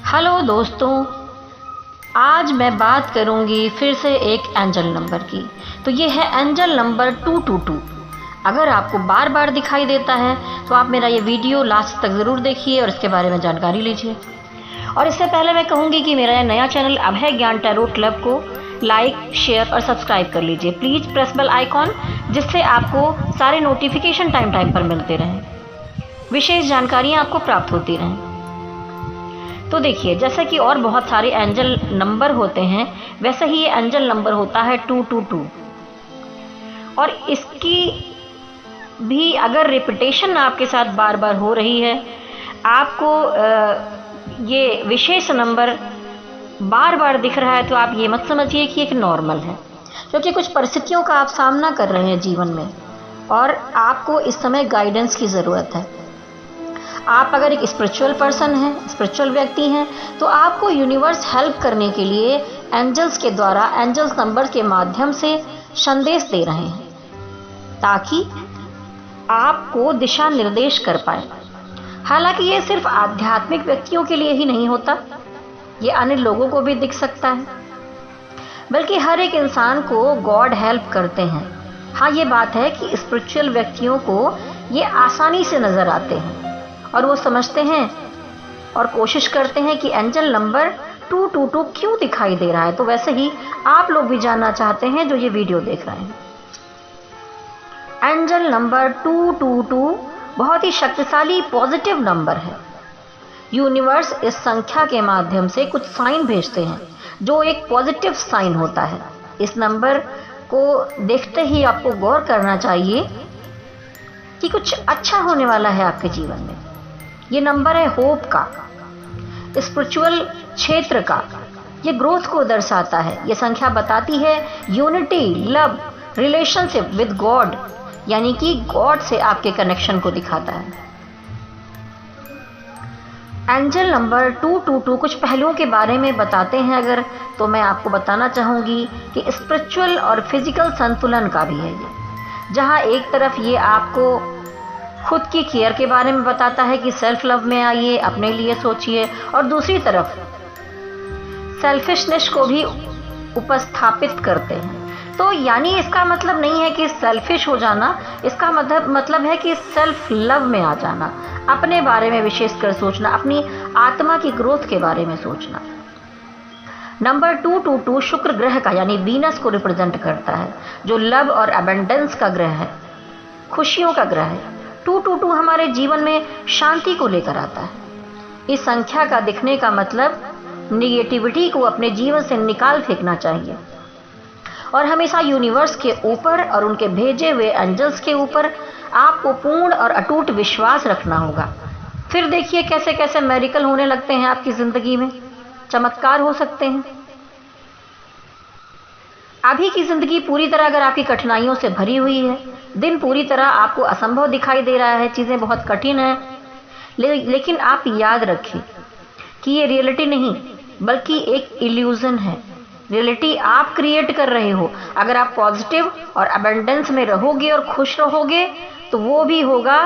Hello दोस्तों, आज मैं बात करूंगी फिर से एक एंजल नंबर की। तो ये है एंजल नंबर 222। अगर आपको बार बार दिखाई देता है तो आप मेरा ये वीडियो लास्ट तक ज़रूर देखिए और इसके बारे में जानकारी लीजिए। और इससे पहले मैं कहूँगी कि मेरा नया चैनल अभय ज्ञान टैरो क्लब को लाइक, शेयर और सब्सक्राइब कर लीजिए। प्लीज़ प्रेस बेल आइकॉन, जिससे आपको सारे नोटिफिकेशन टाइम पर मिलते रहें, विशेष जानकारियाँ आपको प्राप्त होती रहें। तो देखिए, जैसे कि और बहुत सारे एंजल नंबर होते हैं, वैसे ही ये एंजल नंबर होता है 222। और इसकी भी अगर रिपीटेशन आपके साथ बार बार हो रही है, आपको ये विशेष नंबर बार बार दिख रहा है, तो आप ये मत समझिए कि एक नॉर्मल है, क्योंकि कुछ परिस्थितियों का आप सामना कर रहे हैं जीवन में और आपको इस समय गाइडेंस की ज़रूरत है। आप अगर एक स्पिरिचुअल पर्सन हैं, स्पिरिचुअल व्यक्ति हैं, तो आपको यूनिवर्स हेल्प करने के लिए एंजल्स के द्वारा, एंजल्स नंबर के माध्यम से संदेश दे रहे हैं, ताकि आपको दिशा निर्देश कर पाए। हालांकि ये सिर्फ आध्यात्मिक व्यक्तियों के लिए ही नहीं होता, ये अन्य लोगों को भी दिख सकता है, बल्कि हर एक इंसान को गॉड हेल्प करते हैं। हाँ, ये बात है कि स्पिरिचुअल व्यक्तियों को ये आसानी से नज़र आते हैं और वो समझते हैं और कोशिश करते हैं कि एंजल नंबर 222 क्यों दिखाई दे रहा है। तो वैसे ही आप लोग भी जानना चाहते हैं जो ये वीडियो देख रहे हैं। एंजल नंबर 222 बहुत ही शक्तिशाली पॉजिटिव नंबर है। यूनिवर्स इस संख्या के माध्यम से कुछ साइन भेजते हैं, जो एक पॉजिटिव साइन होता है। इस नंबर को देखते ही आपको गौर करना चाहिए कि कुछ अच्छा होने वाला है आपके जीवन में। ये नंबर है होप का, स्पिरिचुअल क्षेत्र का, ये ग्रोथ को दर्शाता है। ये संख्या बताती है unity, love, relationship with God, यानी कि गॉड से आपके कनेक्शन को दिखाता है। एंजल नंबर 222 कुछ पहलुओं के बारे में बताते हैं अगर, तो मैं आपको बताना चाहूँगी कि स्पिरिचुअल और फिजिकल संतुलन का भी है ये। जहाँ एक तरफ ये आपको खुद की केयर के बारे में बताता है कि सेल्फ लव में आइए, अपने लिए सोचिए, और दूसरी तरफ सेल्फिशनेस को भी उपस्थापित करते हैं। तो यानी इसका मतलब नहीं है कि सेल्फिश हो जाना, इसका मतलब है कि सेल्फ लव में आ जाना, अपने बारे में विशेषकर सोचना, अपनी आत्मा की ग्रोथ के बारे में सोचना। नंबर 222 शुक्र ग्रह का, यानी वीनस को रिप्रेजेंट करता है, जो लव और अबंडेंस का ग्रह है, खुशियों का ग्रह है। 222 हमारे जीवन में शांति को लेकर आता है। इस संख्या का दिखने का मतलब निगेटिविटी को अपने जीवन से निकाल फेंकना चाहिए और हमेशा यूनिवर्स के ऊपर और उनके भेजे हुए एंजल्स के ऊपर आपको पूर्ण और अटूट विश्वास रखना होगा। फिर देखिए कैसे कैसे मैरिकल होने लगते हैं आपकी जिंदगी में, चमत्कार हो सकते हैं। अभी की जिंदगी पूरी तरह अगर आपकी कठिनाइयों से भरी हुई है, दिन पूरी तरह आपको असंभव दिखाई दे रहा है, चीज़ें बहुत कठिन हैं, लेकिन आप याद रखें कि ये रियलिटी नहीं बल्कि एक इल्यूजन है। रियलिटी आप क्रिएट कर रहे हो। अगर आप पॉजिटिव और अबंडेंस में रहोगे और खुश रहोगे, तो वो भी होगा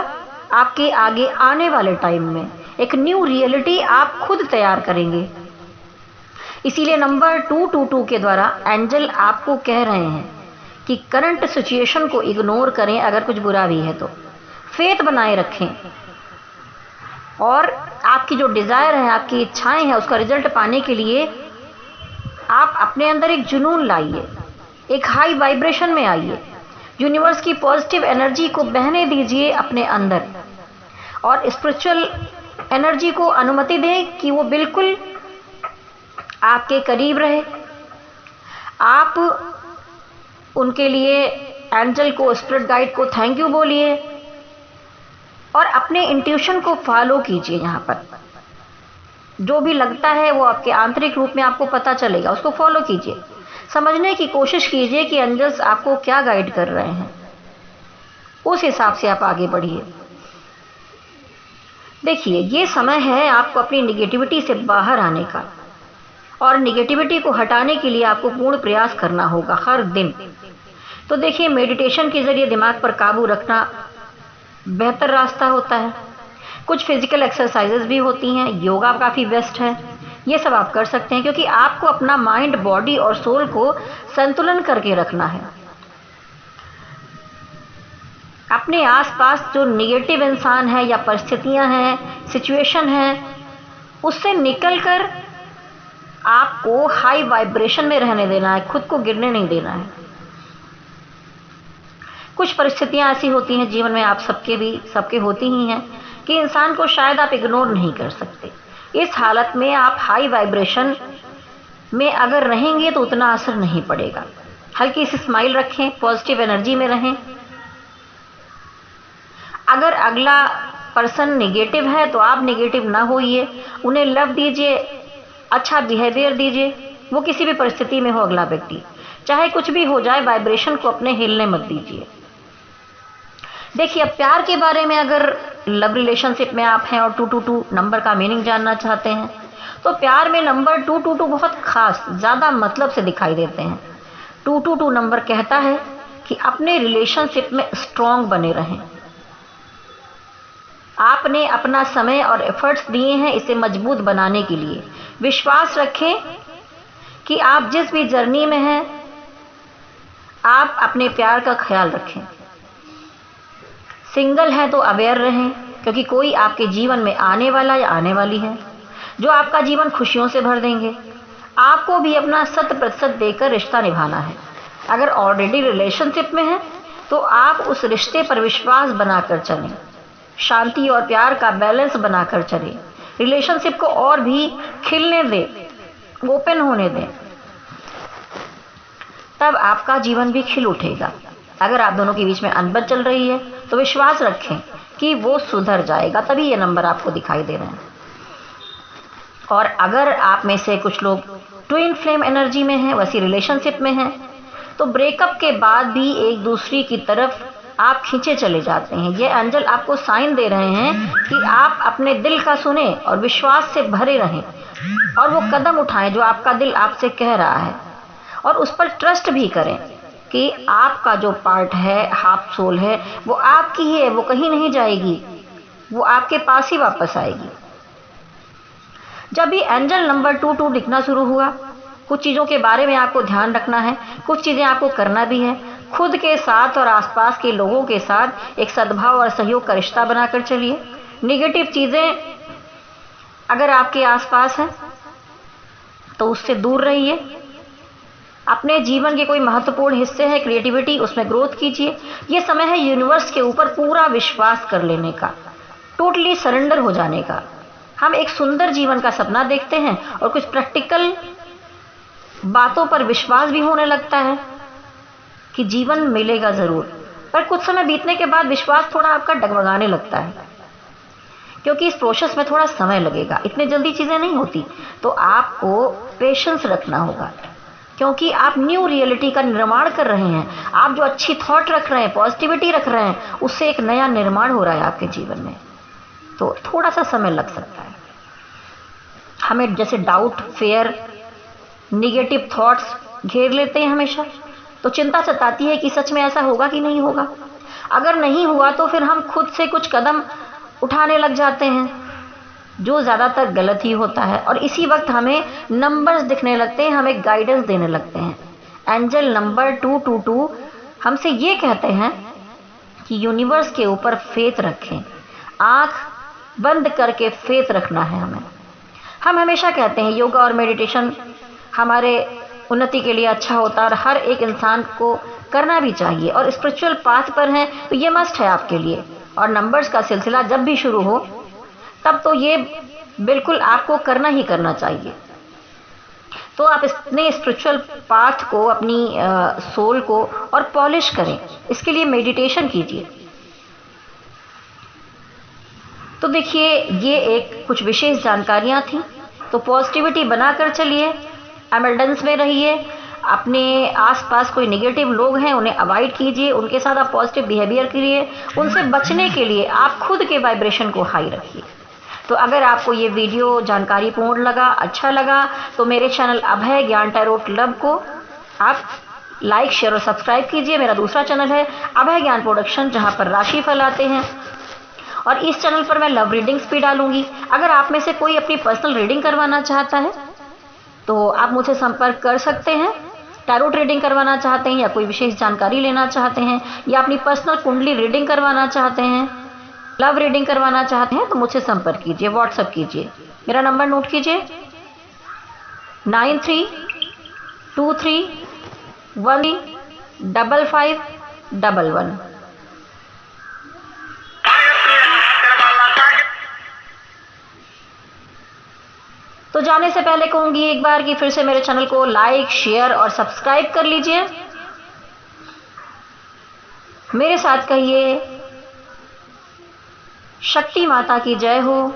आपके आगे आने वाले टाइम में। एक न्यू रियलिटी आप खुद तैयार करेंगे। इसीलिए नंबर 222 के द्वारा एंजल आपको कह रहे हैं कि करंट सिचुएशन को इग्नोर करें, अगर कुछ बुरा भी है तो फेथ बनाए रखें और आपकी जो डिज़ायर है, आपकी इच्छाएं हैं, उसका रिजल्ट पाने के लिए आप अपने अंदर एक जुनून लाइए, एक हाई वाइब्रेशन में आइए। यूनिवर्स की पॉजिटिव एनर्जी को बहने दीजिए अपने अंदर और स्पिरिचुअल एनर्जी को अनुमति दें कि वो बिल्कुल आपके करीब रहे। आप उनके लिए एंजल को, स्पिरिट गाइड को थैंक यू बोलिए और अपने इंट्यूशन को फॉलो कीजिए। यहाँ पर जो भी लगता है वो आपके आंतरिक रूप में आपको पता चलेगा, उसको फॉलो कीजिए। समझने की कोशिश कीजिए कि एंजल्स आपको क्या गाइड कर रहे हैं, उस हिसाब से आप आगे बढ़िए। देखिए, ये समय है आपको अपनी निगेटिविटी से बाहर आने का और निगेटिविटी को हटाने के लिए आपको पूर्ण प्रयास करना होगा हर दिन। तो देखिए, मेडिटेशन के जरिए दिमाग पर काबू रखना बेहतर रास्ता होता है। कुछ फिजिकल एक्सरसाइजेज भी होती हैं, योगा काफ़ी बेस्ट है। ये सब आप कर सकते हैं, क्योंकि आपको अपना माइंड, बॉडी और सोल को संतुलन करके रखना है। अपने आसपास जो निगेटिव इंसान है या परिस्थितियां हैं, सिचुएशन है, उससे निकलकर आपको हाई वाइब्रेशन में रहने देना है, खुद को गिरने नहीं देना है। कुछ परिस्थितियां ऐसी होती हैं जीवन में, आप सबके होती ही हैं, कि इंसान को शायद आप इग्नोर नहीं कर सकते। इस हालत में आप हाई वाइब्रेशन में अगर रहेंगे तो उतना असर नहीं पड़ेगा। हल्की सी स्माइल रखें, पॉजिटिव एनर्जी में रहें। अगर अगला पर्सन नेगेटिव है तो आप नेगेटिव ना होइए, उन्हें लव दीजिए, अच्छा बिहेवियर दीजिए, वो किसी भी परिस्थिति में हो अगला व्यक्ति, चाहे कुछ भी हो जाए, वाइब्रेशन को अपने हिलने मत दीजिए। देखिए, अब प्यार के बारे में, अगर लव रिलेशनशिप में आप हैं और 222 नंबर का मीनिंग जानना चाहते हैं, तो प्यार में नंबर 222 बहुत खास, ज़्यादा मतलब से दिखाई देते हैं। 222 नंबर कहता है कि अपने रिलेशनशिप में स्ट्रांग बने रहें। आपने अपना समय और एफर्ट्स दिए हैं इसे मजबूत बनाने के लिए। विश्वास रखें कि आप जिस भी जर्नी में हैं, आप अपने प्यार का ख्याल रखें। सिंगल हैं तो अवेयर रहें, क्योंकि कोई आपके जीवन में आने वाला या आने वाली है जो आपका जीवन खुशियों से भर देंगे। आपको भी अपना 100% देकर रिश्ता निभाना है। अगर ऑलरेडी रिलेशनशिप में है तो आप उस रिश्ते पर विश्वास बनाकर चलें, शांति और प्यार का बैलेंस बनाकर चलें। रिलेशनशिप को और भी खिलने दें, ओपन होने दें, तब आपका जीवन भी खिल उठेगा। अगर आप दोनों के बीच में अनबन चल रही है तो विश्वास रखें कि वो सुधर जाएगा, तभी ये नंबर आपको दिखाई दे रहे हैं। और अगर आप में से कुछ लोग ट्विन फ्लेम एनर्जी में हैं, वैसी रिलेशनशिप में हैं, तो ब्रेकअप के बाद भी एक दूसरी की तरफ आप खींचे चले जाते हैं। ये एंजल आपको साइन दे रहे हैं कि आप अपने दिल का सुने और विश्वास से भरे रहें, और वो कदम उठाएं जो आपका दिल आपसे कह रहा है, और उस पर ट्रस्ट भी करें कि आपका जो पार्ट है, हाफ सोल है, वो आपकी ही है, वो कहीं नहीं जाएगी, वो आपके पास ही वापस आएगी। जब भी एंजल नंबर 22 दिखना शुरू हुआ, कुछ चीज़ों के बारे में आपको ध्यान रखना है, कुछ चीज़ें आपको करना भी है। खुद के साथ और आसपास के लोगों के साथ एक सद्भाव और सहयोग का रिश्ता बनाकर चलिए। नेगेटिव चीज़ें अगर आपके आसपास हैं तो उससे दूर रहिए। अपने जीवन के कोई महत्वपूर्ण हिस्से हैं, क्रिएटिविटी, उसमें ग्रोथ कीजिए। ये समय है यूनिवर्स के ऊपर पूरा विश्वास कर लेने का, टोटली सरेंडर हो जाने का। हम एक सुंदर जीवन का सपना देखते हैं और कुछ प्रैक्टिकल बातों पर विश्वास भी होने लगता है कि जीवन मिलेगा ज़रूर, पर कुछ समय बीतने के बाद विश्वास थोड़ा आपका डगमगाने लगता है, क्योंकि इस प्रोसेस में थोड़ा समय लगेगा, इतने जल्दी चीज़ें नहीं होती। तो आपको पेशेंस रखना होगा, क्योंकि आप न्यू रियलिटी का निर्माण कर रहे हैं। आप जो अच्छी थॉट रख रहे हैं, पॉजिटिविटी रख रहे हैं, उससे एक नया निर्माण हो रहा है आपके जीवन में। तो थोड़ा सा समय लग सकता है। हमें जैसे डाउट, फेयर, निगेटिव थॉट्स घेर लेते हैं हमेशा, तो चिंता सताती है कि सच में ऐसा होगा कि नहीं होगा। अगर नहीं हुआ तो फिर हम खुद से कुछ कदम उठाने लग जाते हैं, जो ज़्यादातर गलत ही होता है। और इसी वक्त हमें नंबर्स दिखने लगते हैं, हमें गाइडेंस देने लगते हैं। एंजल नंबर 222 हमसे ये कहते हैं कि यूनिवर्स के ऊपर फेथ रखें। आँख बंद करके फेथ रखना है हमें। हम हमेशा कहते हैं योगा और मेडिटेशन हमारे उन्नति के लिए अच्छा होता है और हर एक इंसान को करना भी चाहिए, और स्पिरिचुअल पाथ पर हैं तो ये मस्ट है आपके लिए। और नंबर्स का सिलसिला जब भी शुरू हो तब तो ये बिल्कुल आपको करना ही करना चाहिए। तो आप अपने स्पिरिचुअल पाथ को, अपनी सोल को और पॉलिश करें, इसके लिए मेडिटेशन कीजिए। तो देखिए, ये एक कुछ विशेष जानकारियाँ थी। तो पॉजिटिविटी बनाकर चलिए, एमरजेंस में रहिए। अपने आसपास कोई नेगेटिव लोग हैं उन्हें अवॉइड कीजिए, उनके साथ आप पॉजिटिव बिहेवियर करिए। उनसे बचने के लिए आप खुद के वाइब्रेशन को हाई रखिए। तो अगर आपको ये वीडियो जानकारीपूर्ण लगा, अच्छा लगा, तो मेरे चैनल अभय ज्ञान टैरो क्लब को आप लाइक, शेयर और सब्सक्राइब कीजिए। मेरा दूसरा चैनल है अभय ज्ञान प्रोडक्शन, जहाँ पर राशिफल आते हैं। और इस चैनल पर मैं लव रीडिंग्स भी डालूंगी। अगर आप में से कोई अपनी पर्सनल रीडिंग करवाना चाहता है तो आप मुझसे संपर्क कर सकते हैं। टैरोट रीडिंग करवाना चाहते हैं या कोई विशेष जानकारी लेना चाहते हैं या अपनी पर्सनल कुंडली रीडिंग करवाना चाहते हैं, लव रीडिंग करवाना चाहते हैं तो मुझसे संपर्क कीजिए, व्हाट्सएप कीजिए। मेरा नंबर नोट कीजिए 9323155511। तो जाने से पहले कहूंगी एक बार कि फिर से मेरे चैनल को लाइक, शेयर और सब्सक्राइब कर लीजिए। मेरे साथ कहिए, शक्ति माता की जय हो,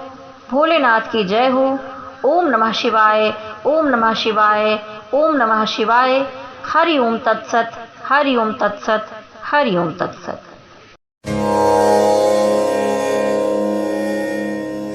भोलेनाथ की जय हो। ओम नमः शिवाय, ओम नमः शिवाय, ओम नमः शिवाय। हरि ओम तत्सत, हरि ओम तत्सत, हरि ओम तत्सत।